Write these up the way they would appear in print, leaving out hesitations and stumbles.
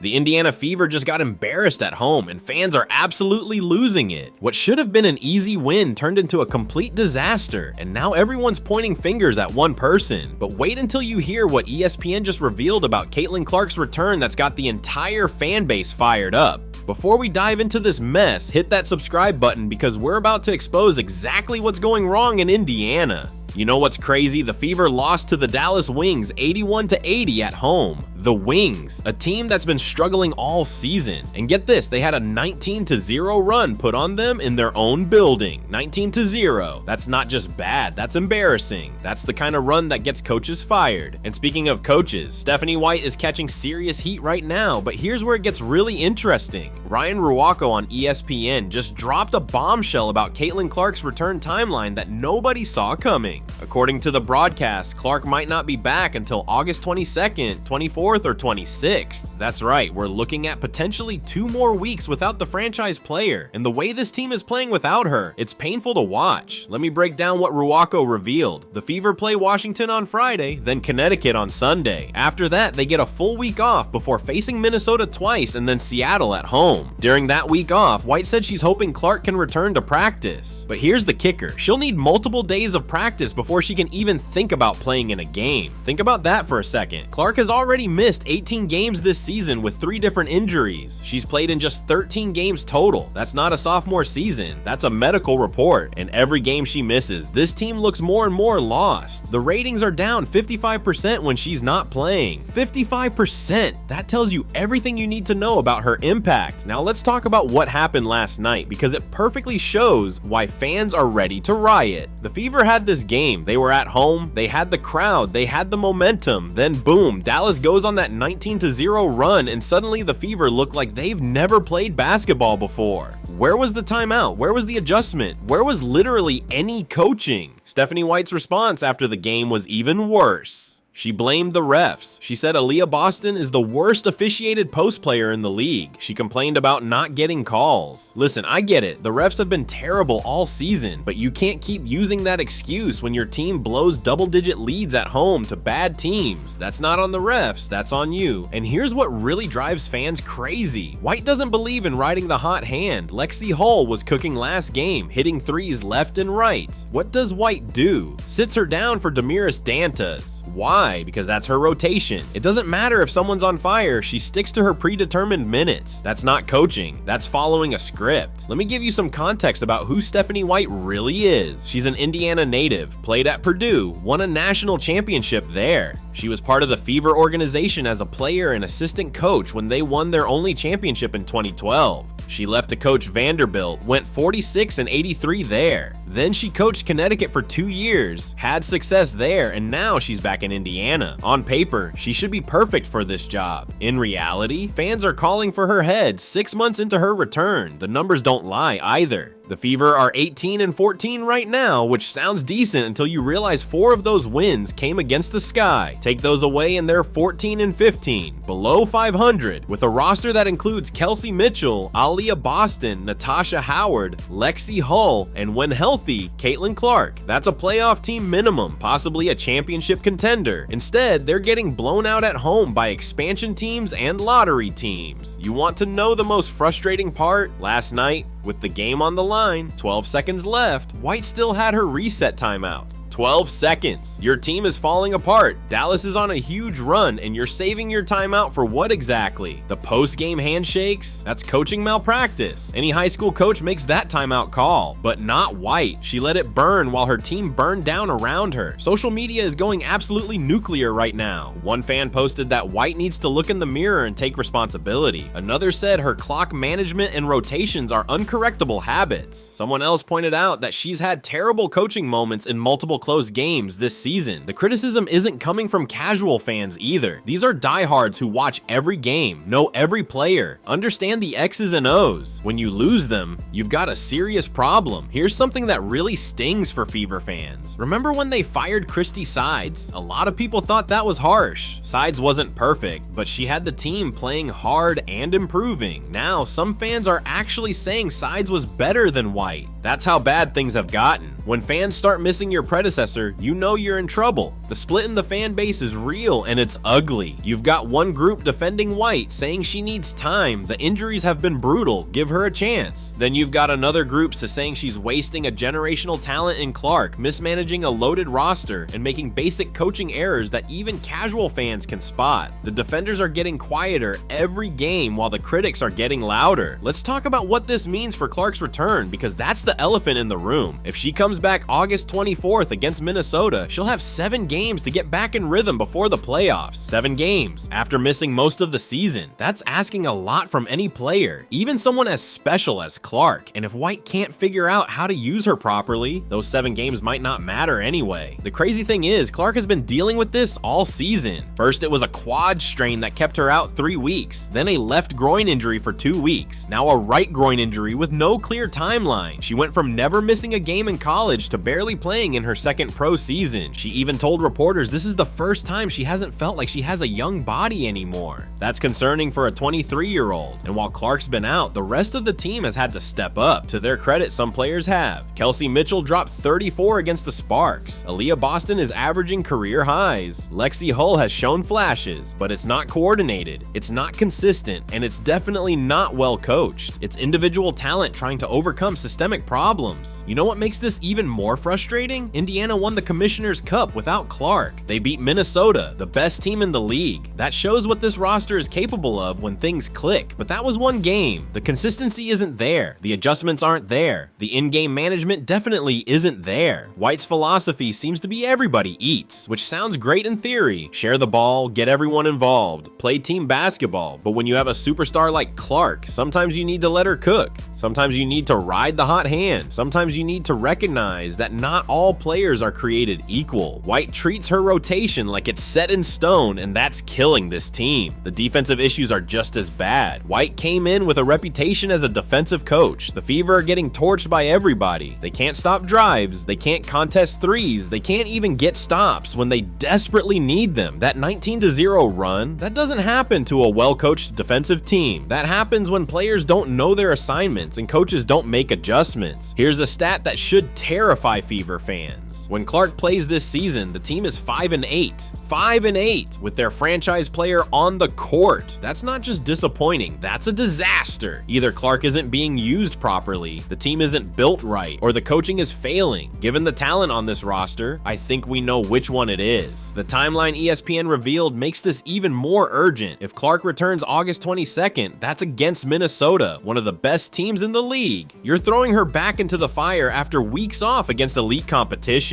The Indiana Fever just got embarrassed at home, and fans are absolutely losing it. What should have been an easy win turned into a complete disaster, and now everyone's pointing fingers at one person. But wait until you hear what ESPN just revealed about Caitlin Clark's return that's got the entire fan base fired up. Before we dive into this mess, hit that subscribe button because we're about to expose exactly what's going wrong in Indiana. You know what's crazy? The Fever lost to the Dallas Wings 81-80 at home. The Wings, a team that's been struggling all season. And get this, they had a 19-0 run put on them in their own building. 19-0. That's not just bad, that's embarrassing. That's the kind of run that gets coaches fired. And speaking of coaches, Stephanie White is catching serious heat right now, but here's where it gets really interesting. Ryan Ruocco on ESPN just dropped a bombshell about Caitlin Clark's return timeline that nobody saw coming. According to the broadcast, Clark might not be back until August 22nd, 24th, or 26th. That's right, we're looking at potentially 2 more weeks without the franchise player. And the way this team is playing without her, it's painful to watch. Let me break down what Ruocco revealed. The Fever play Washington on Friday, then Connecticut on Sunday. After that, they get a full week off before facing Minnesota twice and then Seattle at home. During that week off, White said she's hoping Clark can return to practice. But here's the kicker. She'll need multiple days of practice before she can even think about playing in a game. Think about that for a second. Clark has already missed 18 games this season with 3 different injuries. She's played in just 13 games total. That's not a sophomore season. That's a medical report. And every game she misses, this team looks more and more lost. The ratings are down 55% when she's not playing. 55%! That tells you everything you need to know about her impact. Now let's talk about what happened last night because it perfectly shows why fans are ready to riot. The Fever had this game. They were at home, they had the crowd, they had the momentum, then boom, Dallas goes on that 19-0 run and suddenly the Fever look like they've never played basketball before. Where was the timeout? Where was the adjustment? Where was literally any coaching? Stephanie White's response after the game was even worse. She blamed the refs. She said Aaliyah Boston is the worst officiated post player in the league. She complained about not getting calls. Listen, I get it. The refs have been terrible all season, but you can't keep using that excuse when your team blows double-digit leads at home to bad teams. That's not on the refs, that's on you. And here's what really drives fans crazy. White doesn't believe in riding the hot hand. Lexi Hull was cooking last game, hitting threes left and right. What does White do? Sits her down for Damiris Dantas. Why? Because that's her rotation. It doesn't matter if someone's on fire, she sticks to her predetermined minutes. That's not coaching, that's following a script. Let me give you some context about who Stephanie White really is. She's an Indiana native, played at Purdue, won a national championship there. She was part of the Fever organization as a player and assistant coach when they won their only championship in 2012. She left to coach Vanderbilt, went 46-83 there. Then she coached Connecticut for 2 years, had success there, and now she's back in Indiana. On paper, she should be perfect for this job. In reality, fans are calling for her head 6 months into her return. The numbers don't lie either. The Fever are 18-14 right now, which sounds decent until you realize 4 of those wins came against the Sky. Take those away and they're 14-15, below 500, with a roster that includes Kelsey Mitchell, Aaliyah Boston, Natasha Howard, Lexi Hull, and when healthy, Caitlin Clark. That's a playoff team minimum, possibly a championship contender. Instead, they're getting blown out at home by expansion teams and lottery teams. You want to know the most frustrating part? Last night, with the game on the line, 12 seconds left, White still had her reset timeout. 12 seconds. Your team is falling apart. Dallas is on a huge run, and you're saving your timeout for what exactly? The post-game handshakes? That's coaching malpractice. Any high school coach makes that timeout call, but not White. She let it burn while her team burned down around her. Social media is going absolutely nuclear right now. One fan posted that White needs to look in the mirror and take responsibility. Another said her clock management and rotations are uncorrectable habits. Someone else pointed out that she's had terrible coaching moments in multiple close games this season. The criticism isn't coming from casual fans either. These are diehards who watch every game, know every player, understand the X's and O's. When you lose them, you've got a serious problem. Here's something that really stings for Fever fans. Remember when they fired Christy Sides? A lot of people thought that was harsh. Sides wasn't perfect, but she had the team playing hard and improving. Now, some fans are actually saying Sides was better than White. That's how bad things have gotten. When fans start missing your predecessor predecessor, you know you're in trouble. The split in the fan base is real and it's ugly. You've got one group defending White, saying she needs time, the injuries have been brutal, give her a chance. Then you've got another group saying she's wasting a generational talent in Clark, mismanaging a loaded roster, and making basic coaching errors that even casual fans can spot. The defenders are getting quieter every game while the critics are getting louder. Let's talk about what this means for Clark's return, because that's the elephant in the room. If she comes back August 24th against Minnesota, she'll have 7 games to get back in rhythm before the playoffs. 7 games after missing most of the season. That's asking a lot from any player, even someone as special as Clark. And if White can't figure out how to use her properly, those 7 games might not matter anyway. The crazy thing is, Clark has been dealing with this all season. First, it was a quad strain that kept her out 3 weeks, then a left groin injury for 2 weeks, now a right groin injury with no clear timeline. She went from never missing a game in college to barely playing in her second pro season. She even told reporters this is the first time she hasn't felt like she has a young body anymore. That's concerning for a 23-year-old. And while Clark's been out, the rest of the team has had to step up. To their credit, some players have. Kelsey Mitchell dropped 34 against the Sparks. Aaliyah Boston is averaging career highs. Lexi Hull has shown flashes, but it's not coordinated, it's not consistent, and it's definitely not well coached. It's individual talent trying to overcome systemic problems. You know what makes this even more frustrating? Indiana won the Commissioner's Cup without Clark. They beat Minnesota, the best team in the league. That shows what this roster is capable of when things click, but that was one game. The consistency isn't there. The adjustments aren't there. The in-game management definitely isn't there. White's philosophy seems to be everybody eats, which sounds great in theory. Share the ball, get everyone involved, play team basketball. But when you have a superstar like Clark, sometimes you need to let her cook. Sometimes you need to ride the hot hand. Sometimes you need to recognize that not all players are created equal. White treats her rotation like it's set in stone, and that's killing this team. The defensive issues are just as bad. White came in with a reputation as a defensive coach. The Fever are getting torched by everybody. They can't stop drives. They can't contest threes. They can't even get stops when they desperately need them. That 19-0 run, that doesn't happen to a well-coached defensive team. That happens when players don't know their assignments and coaches don't make adjustments. Here's a stat that should terrify Fever fans. When Clark plays this season, the team is 5-8. 5-8 with their franchise player on the court. That's not just disappointing, that's a disaster. Either Clark isn't being used properly, the team isn't built right, or the coaching is failing. Given the talent on this roster, I think we know which one it is. The timeline ESPN revealed makes this even more urgent. If Clark returns August 22nd, that's against Minnesota, one of the best teams in the league. You're throwing her back into the fire after weeks off against elite competition.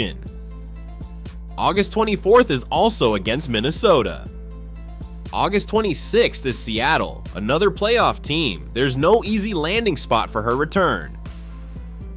August 24th is also against Minnesota. August 26th is Seattle, another playoff team. There's no easy landing spot for her return.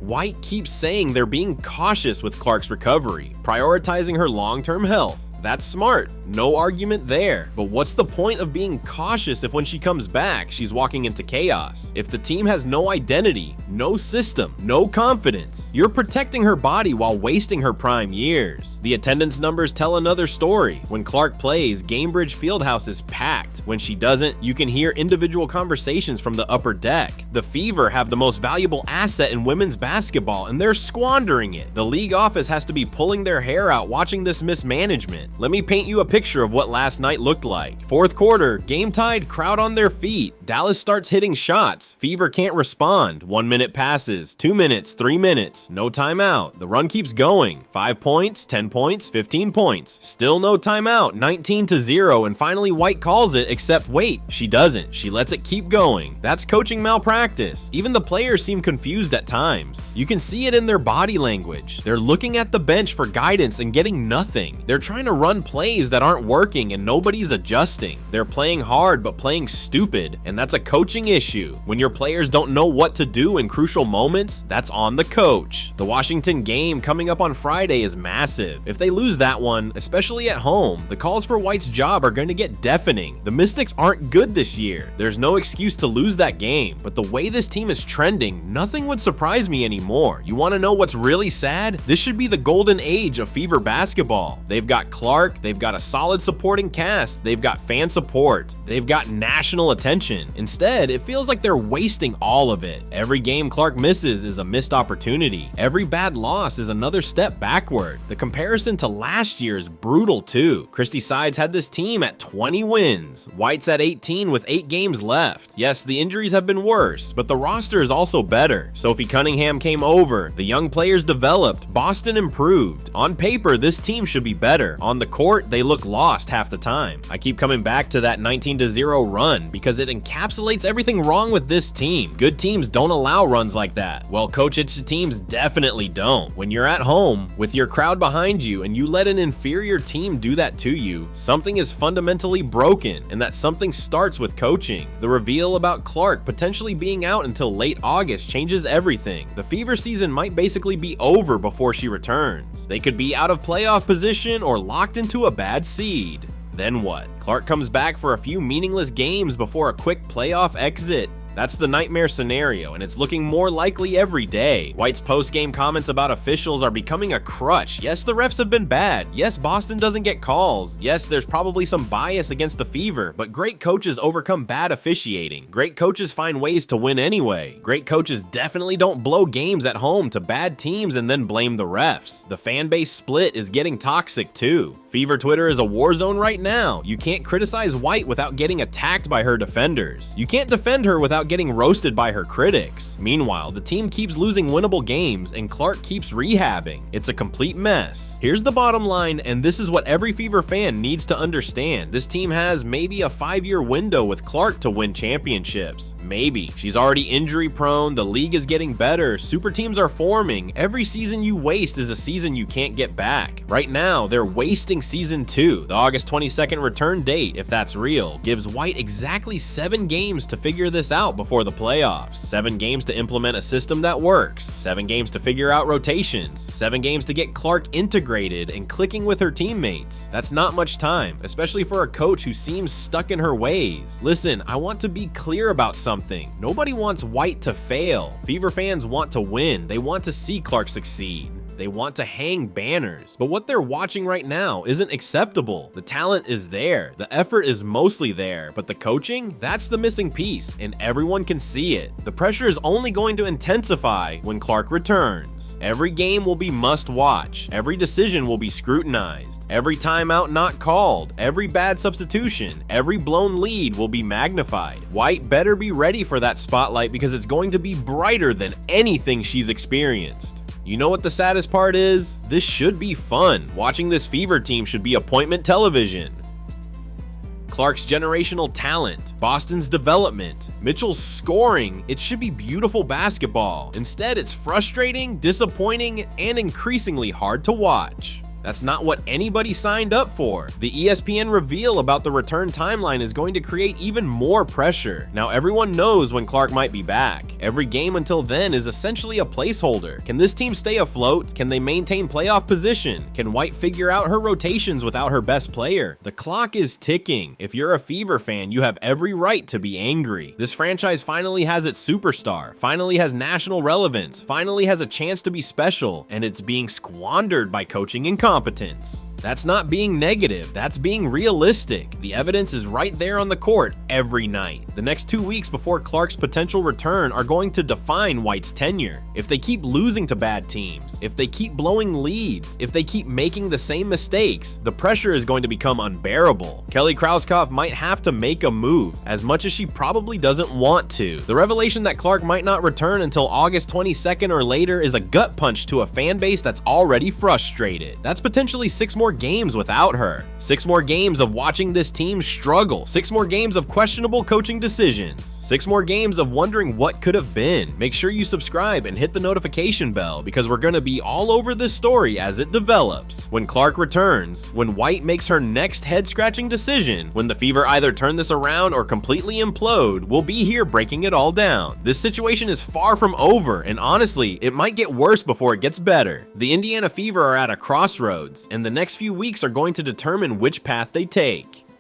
White keeps saying they're being cautious with Clark's recovery, prioritizing her long-term health. That's smart, no argument there. But what's the point of being cautious if when she comes back, she's walking into chaos? If the team has no identity, no system, no confidence, you're protecting her body while wasting her prime years. The attendance numbers tell another story. When Clark plays, Gamebridge Fieldhouse is packed. When she doesn't, you can hear individual conversations from the upper deck. The Fever have the most valuable asset in women's basketball, and they're squandering it. The league office has to be pulling their hair out watching this mismanagement. Let me paint you a picture of what last night looked like. Fourth quarter, game tied, crowd on their feet. Dallas starts hitting shots. Fever can't respond. 1 minute passes, 2 minutes, 3 minutes, no timeout. The run keeps going. 5 points, 10 points, 15 points. Still no timeout, 19-0, and finally White calls it, except wait, she doesn't. She lets it keep going. That's coaching malpractice. Even the players seem confused at times. You can see it in their body language. They're looking at the bench for guidance and getting nothing. They're trying to run plays that aren't working and nobody's adjusting. They're playing hard but playing stupid, and that's a coaching issue. When your players don't know what to do in crucial moments, that's on the coach. The Washington game coming up on Friday is massive. If they lose that one, especially at home, the calls for White's job are going to get deafening. The Mystics aren't good this year. There's no excuse to lose that game, but the way this team is trending, nothing would surprise me anymore. You want to know what's really sad? This should be the golden age of Fever basketball. They've got Clark, Clark, they've got a solid supporting cast, they've got fan support, they've got national attention. Instead, it feels like they're wasting all of it. Every game Clark misses is a missed opportunity. Every bad loss is another step backward. The comparison to last year is brutal too. Christy Sides had this team at 20 wins. White's at 18 with 8 games left. Yes, the injuries have been worse, but the roster is also better. Sophie Cunningham came over. The young players developed. Boston improved. On paper, this team should be better. On the court, they look lost half the time. I keep coming back to that 19-0 run because it encapsulates everything wrong with this team. Good teams don't allow runs like that. Well, coach-itched teams definitely don't. When you're at home with your crowd behind you and you let an inferior team do that to you, something is fundamentally broken, and that something starts with coaching. The reveal about Clark potentially being out until late August changes everything. The Fever season might basically be over before she returns. They could be out of playoff position or locked into a bad seed. Then what? Clark comes back for a few meaningless games before a quick playoff exit. That's the nightmare scenario, and it's looking more likely every day. White's post-game comments about officials are becoming a crutch. Yes, the refs have been bad. Yes, Boston doesn't get calls. Yes, there's probably some bias against the Fever, but great coaches overcome bad officiating. Great coaches find ways to win anyway. Great coaches definitely don't blow games at home to bad teams and then blame the refs. The fan base split is getting toxic too. Fever Twitter is a war zone right now. You can't criticize White without getting attacked by her defenders. You can't defend her without getting roasted by her critics. Meanwhile, the team keeps losing winnable games and Clark keeps rehabbing. It's a complete mess. Here's the bottom line, and this is what every Fever fan needs to understand. This team has maybe a 5-year window with Clark to win championships. Maybe. She's already injury prone, the league is getting better, super teams are forming. Every season you waste is a season you can't get back. Right now, they're wasting season 2. The August 22nd return date, if that's real, gives White exactly 7 games to figure this out before the playoffs. 7 games to implement a system that works. 7 games to figure out rotations. 7 games to get Clark integrated and clicking with her teammates. That's not much time, especially for a coach who seems stuck in her ways. Listen, I want to be clear about something. Nobody wants White to fail. Fever fans want to win. They want to see Clark succeed. They want to hang banners, but what they're watching right now isn't acceptable. The talent is there, the effort is mostly there, but the coaching, that's the missing piece, and everyone can see it. The pressure is only going to intensify when Clark returns. Every game will be must watch, every decision will be scrutinized, every timeout not called, every bad substitution, every blown lead will be magnified. White better be ready for that spotlight because it's going to be brighter than anything she's experienced. You know what the saddest part is? This should be fun. Watching this Fever team should be appointment television. Clark's generational talent, Boston's development, Mitchell's scoring, it should be beautiful basketball. Instead, it's frustrating, disappointing, and increasingly hard to watch. That's not what anybody signed up for. The ESPN reveal about the return timeline is going to create even more pressure. Now everyone knows when Clark might be back. Every game until then is essentially a placeholder. Can this team stay afloat? Can they maintain playoff position? Can White figure out her rotations without her best player? The clock is ticking. If you're a Fever fan, you have every right to be angry. This franchise finally has its superstar, finally has national relevance, finally has a chance to be special, and it's being squandered by coaching incompetence. That's not being negative, that's being realistic. The evidence is right there on the court every night. The next 2 weeks before Clark's potential return are going to define White's tenure. If they keep losing to bad teams, if they keep blowing leads, if they keep making the same mistakes, the pressure is going to become unbearable. Kelly Krauskopf might have to make a move, as much as she probably doesn't want to. The revelation that Clark might not return until August 22nd or later is a gut punch to a fan base that's already frustrated. That's potentially 6 more games without her. 6 more games of watching this team struggle. 6 more games of questionable coaching decisions. 6 more games of wondering what could have been. Make sure you subscribe and hit the notification bell because we're going to be all over this story as it develops. When Clark returns, when White makes her next head-scratching decision, when the Fever either turn this around or completely implode, we'll be here breaking it all down. This situation is far from over, and honestly, it might get worse before it gets better. The Indiana Fever are at a crossroads, and the next few weeks are going to determine which path they take.